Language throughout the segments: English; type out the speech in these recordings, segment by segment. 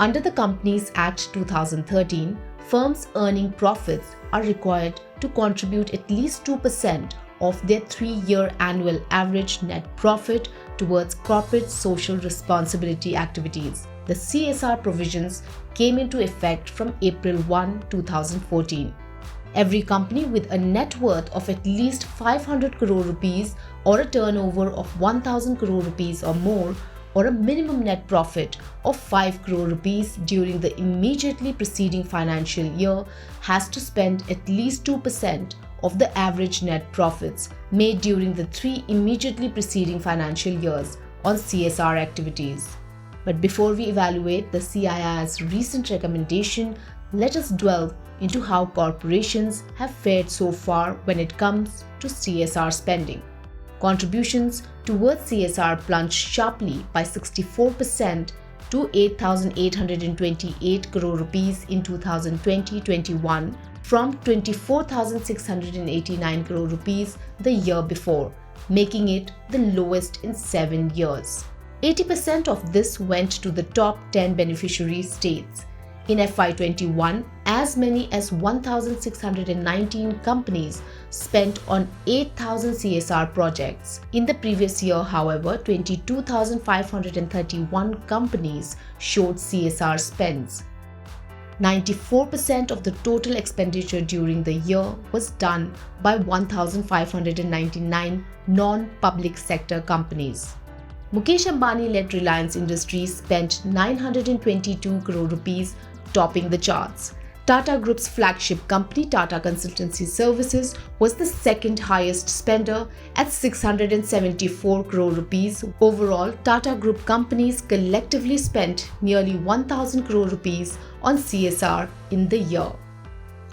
Under the Companies Act 2013, firms earning profits are required to contribute at least 2% of their 3-year annual average net profit towards corporate social responsibility activities. The CSR provisions came into effect from April 1, 2014. Every company with a net worth of at least 500 crore rupees or a turnover of 1000 crore rupees or more, or a minimum net profit of 5 crore rupees during the immediately preceding financial year has to spend at least 2% of the average net profits made during the 3 immediately preceding financial years on CSR activities. But before we evaluate the CII's recent recommendation, let us delve into how corporations have fared so far when it comes to CSR spending. Contributions towards CSR plunged sharply by 64% to 8,828 crore rupees in 2020-21 from 24,689 crore rupees the year before, making it the lowest in 7 years. 80% of this went to the top 10 beneficiary states. In FY21, as many as 1,619 companies spent on 8,000 CSR projects. In the previous year, however, 22,531 companies showed CSR spends. 94% of the total expenditure during the year was done by 1,599 non-public sector companies. Mukesh Ambani-led Reliance Industries spent 922 crore rupees, topping the charts. Tata Group's flagship company, Tata Consultancy Services, was the second highest spender at 674 crore rupees. Overall, Tata Group companies collectively spent nearly 1,000 crore rupees on CSR in the year.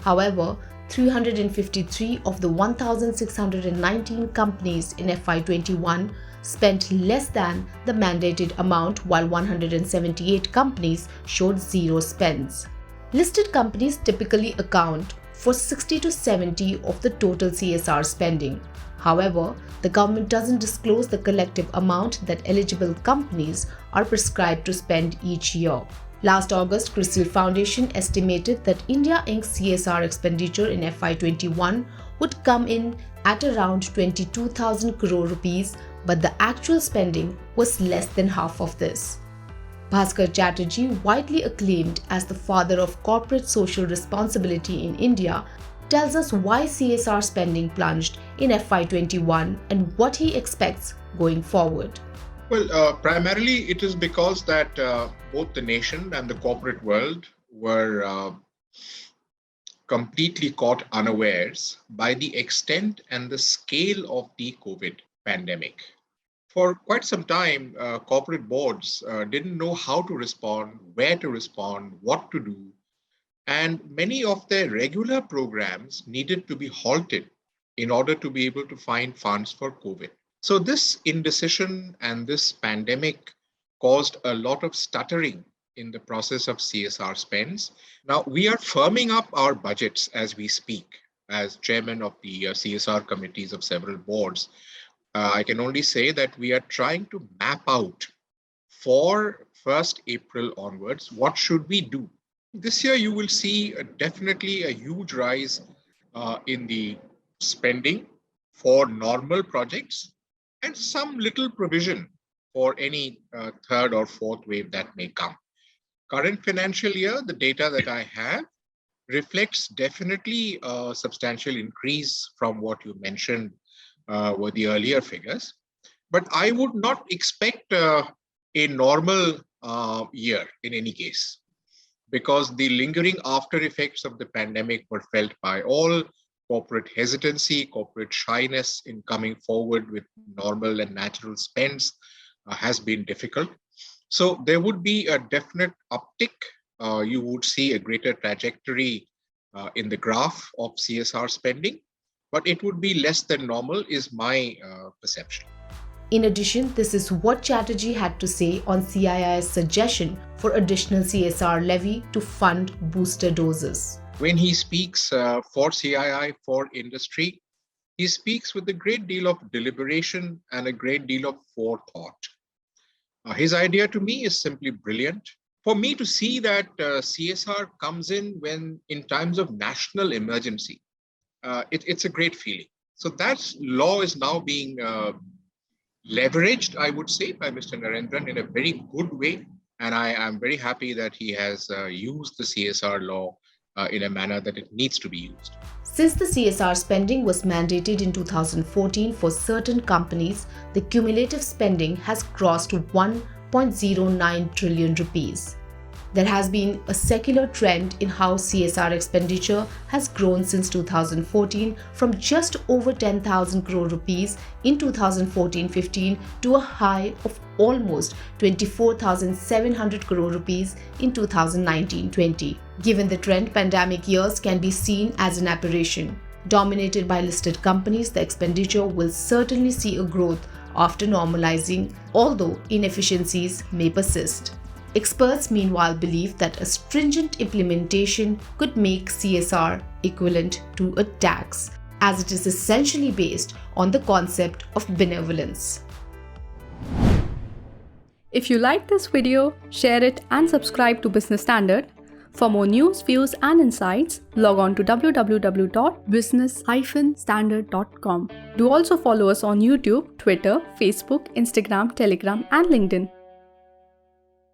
However, 353 of the 1,619 companies in FY21 spent less than the mandated amount, while 178 companies showed zero spends. Listed companies typically account for 60 to 70 of the total CSR spending. However, the government doesn't disclose the collective amount that eligible companies are prescribed to spend each year. Last August, CRISIL Foundation estimated that India Inc.'s CSR expenditure in FY21 would come in at around 22,000 crore rupees, but the actual spending was less than half of this. Bhaskar Chatterjee, widely acclaimed as the father of corporate social responsibility in India, tells us why CSR spending plunged in FY21 and what he expects going forward. Well, primarily it is because that both the nation and the corporate world were completely caught unawares by the extent and the scale of the COVID pandemic. For quite some time, corporate boards didn't know how to respond, where to respond, what to do, and many of their regular programs needed to be halted in order to be able to find funds for COVID. So this indecision and this pandemic caused a lot of stuttering in the process of CSR spends. Now, we are firming up our budgets as we speak. As chairman of the CSR committees of several boards, I can only say that we are trying to map out for 1st April onwards, what should we do? This year, you will see definitely a huge rise in the spending for normal projects and some little provision for any third or fourth wave that may come. Current financial year, the data that I have reflects definitely a substantial increase from what you mentioned were the earlier figures. But I would not expect a normal year in any case, because the lingering after effects of the pandemic were felt by all. Corporate hesitancy, corporate shyness in coming forward with normal and natural spends has been difficult. So there would be a definite uptick. You would see a greater trajectory in the graph of CSR spending, but it would be less than normal is my perception. In addition, this is what Chatterjee had to say on CII's suggestion for additional CSR levy to fund booster doses. When he speaks for CII, for industry, he speaks with a great deal of deliberation and a great deal of forethought. His idea to me is simply brilliant. for me to see that CSR comes in times of national emergency, it's a great feeling. So that law is now being leveraged, I would say, by Mr. Narendran in a very good way. And I am very happy that he has used the CSR law in a manner that it needs to be used. Since the CSR spending was mandated in 2014 for certain companies, the cumulative spending has crossed 1.09 trillion rupees. There has been a secular trend in how CSR expenditure has grown since 2014 from just over 10,000 crore rupees in 2014-15 to a high of almost 24,700 crore rupees in 2019-20. Given the trend, pandemic years can be seen as an aberration. Dominated by listed companies, the expenditure will certainly see a growth after normalizing, although inefficiencies may persist. Experts meanwhile believe that a stringent implementation could make CSR equivalent to a tax, as it is essentially based on the concept of benevolence. If you like this video, share it and subscribe to Business Standard. For more news, views and insights, log on to www.business-standard.com. Do also follow us on YouTube, Twitter, Facebook, Instagram, Telegram and LinkedIn.